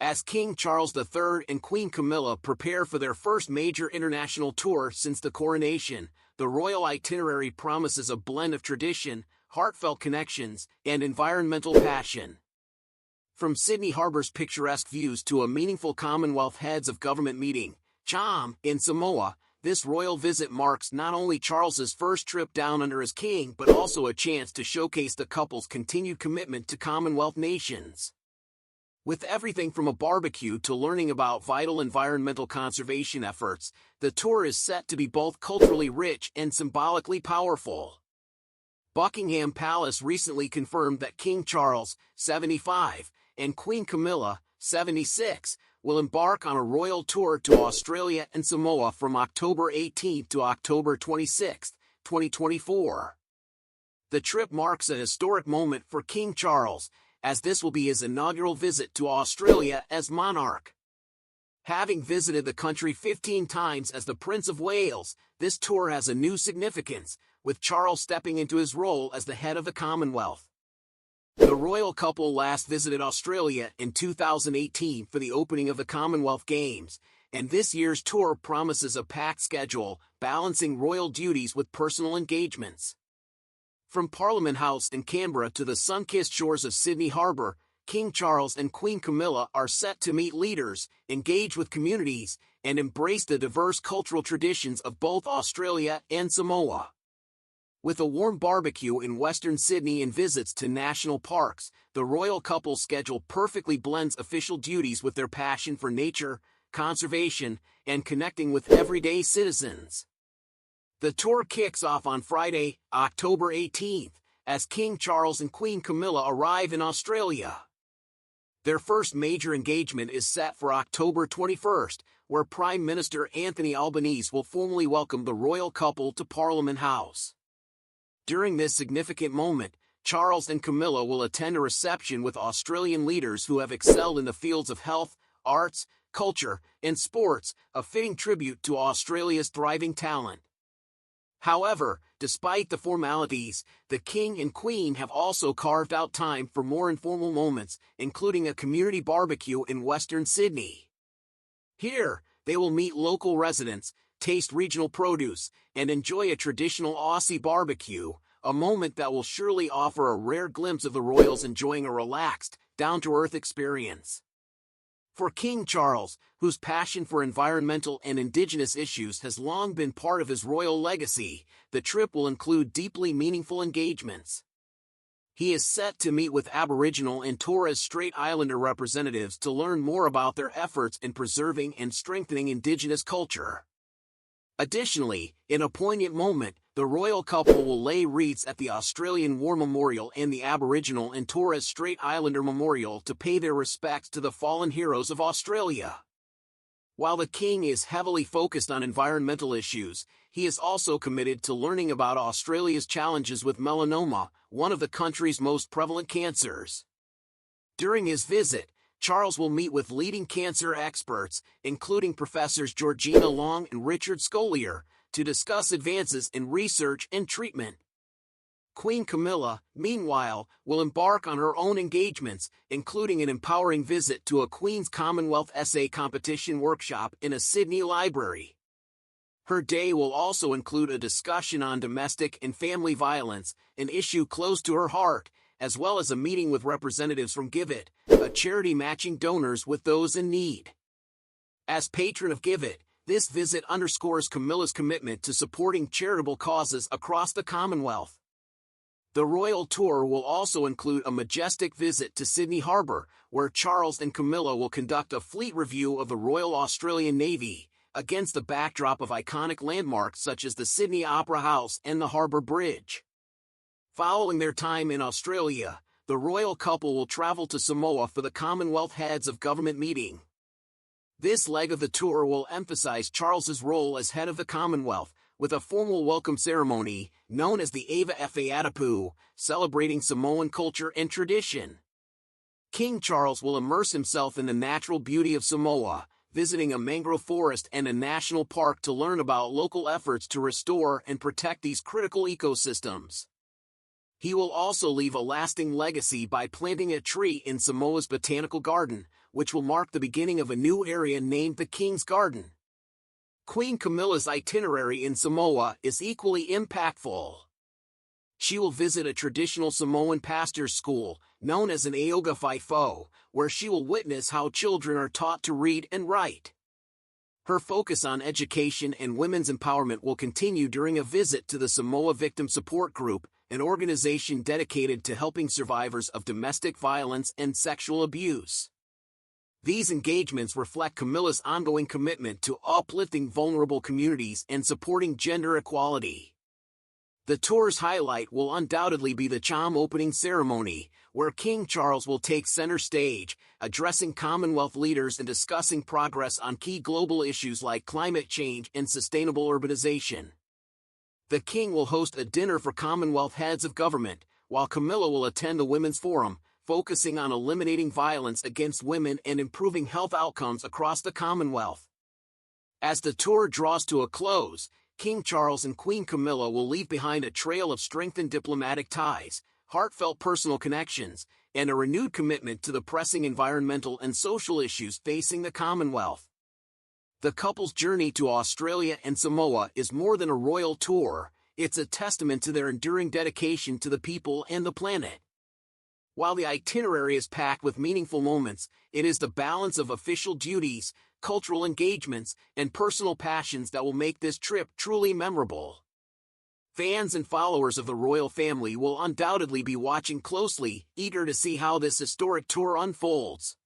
as King Charles III and Queen Camilla prepare for their first major international tour since the coronation. The royal itinerary promises a blend of tradition, heartfelt connections, and environmental passion. From Sydney Harbour's picturesque views to a meaningful Commonwealth Heads of Government meeting, CHOGM, in Samoa, this royal visit marks not only Charles's first trip down under as king but also a chance to showcase the couple's continued commitment to Commonwealth nations. With everything from a barbecue to learning about vital environmental conservation efforts, the tour is set to be both culturally rich and symbolically powerful. Buckingham Palace recently confirmed that King Charles, 75, and Queen Camilla, 76, will embark on a royal tour to Australia and Samoa from October 18 to October 26, 2024. The trip marks a historic moment for King Charles, as this will be his inaugural visit to Australia as monarch. Having visited the country 15 times as the Prince of Wales, this tour has a new significance, with Charles stepping into his role as the head of the Commonwealth. The royal couple last visited Australia in 2018 for the opening of the Commonwealth Games, and this year's tour promises a packed schedule, balancing royal duties with personal engagements. From Parliament House in Canberra to the sun-kissed shores of Sydney Harbour, King Charles and Queen Camilla are set to meet leaders, engage with communities, and embrace the diverse cultural traditions of both Australia and Samoa. With a warm barbecue in Western Sydney and visits to national parks, the royal couple's schedule perfectly blends official duties with their passion for nature, conservation, and connecting with everyday citizens. The tour kicks off on Friday, October 18th, as King Charles and Queen Camilla arrive in Australia. Their first major engagement is set for October 21st, where Prime Minister Anthony Albanese will formally welcome the royal couple to Parliament House. During this significant moment, Charles and Camilla will attend a reception with Australian leaders who have excelled in the fields of health, arts, culture, and sports, a fitting tribute to Australia's thriving talent. However, despite the formalities, the King and Queen have also carved out time for more informal moments, including a community barbecue in Western Sydney. Here, they will meet local residents, taste regional produce, and enjoy a traditional Aussie barbecue, a moment that will surely offer a rare glimpse of the royals enjoying a relaxed, down-to-earth experience. For King Charles, whose passion for environmental and Indigenous issues has long been part of his royal legacy, the trip will include deeply meaningful engagements. He is set to meet with Aboriginal and Torres Strait Islander representatives to learn more about their efforts in preserving and strengthening Indigenous culture. Additionally, in a poignant moment, the royal couple will lay wreaths at the Australian War Memorial and the Aboriginal and Torres Strait Islander Memorial to pay their respects to the fallen heroes of Australia. While the King is heavily focused on environmental issues, he is also committed to learning about Australia's challenges with melanoma, one of the country's most prevalent cancers. During his visit, Charles will meet with leading cancer experts, including Professors Georgina Long and Richard Scolyer, to discuss advances in research and treatment. Queen Camilla, meanwhile, will embark on her own engagements, including an empowering visit to a Queen's Commonwealth essay competition workshop in a Sydney library. Her day will also include a discussion on domestic and family violence, an issue close to her heart, as well as a meeting with representatives from Give It, a charity matching donors with those in need. As patron of Give It, this visit underscores Camilla's commitment to supporting charitable causes across the Commonwealth. The royal tour will also include a majestic visit to Sydney Harbour, where Charles and Camilla will conduct a fleet review of the Royal Australian Navy, against the backdrop of iconic landmarks such as the Sydney Opera House and the Harbour Bridge. Following their time in Australia, the royal couple will travel to Samoa for the Commonwealth Heads of Government meeting. This leg of the tour will emphasize Charles's role as head of the Commonwealth, with a formal welcome ceremony, known as the Ava Whakatapu, celebrating Samoan culture and tradition. King Charles will immerse himself in the natural beauty of Samoa, visiting a mangrove forest and a national park to learn about local efforts to restore and protect these critical ecosystems. He will also leave a lasting legacy by planting a tree in Samoa's botanical garden, which will mark the beginning of a new area named the King's Garden. Queen Camilla's itinerary in Samoa is equally impactful. She will visit a traditional Samoan pastor's school, known as an Aoga Faifo, where she will witness how children are taught to read and write. Her focus on education and women's empowerment will continue during a visit to the Samoa Victim Support Group, an organization dedicated to helping survivors of domestic violence and sexual abuse. These engagements reflect Camilla's ongoing commitment to uplifting vulnerable communities and supporting gender equality. The tour's highlight will undoubtedly be the CHOGM opening ceremony, where King Charles will take center stage, addressing Commonwealth leaders and discussing progress on key global issues like climate change and sustainable urbanization. The King will host a dinner for Commonwealth heads of government, while Camilla will attend the Women's Forum, focusing on eliminating violence against women and improving health outcomes across the Commonwealth. As the tour draws to a close, King Charles and Queen Camilla will leave behind a trail of strengthened diplomatic ties, heartfelt personal connections, and a renewed commitment to the pressing environmental and social issues facing the Commonwealth. The couple's journey to Australia and Samoa is more than a royal tour, it's a testament to their enduring dedication to the people and the planet. While the itinerary is packed with meaningful moments, it is the balance of official duties, cultural engagements, and personal passions that will make this trip truly memorable. Fans and followers of the royal family will undoubtedly be watching closely, eager to see how this historic tour unfolds.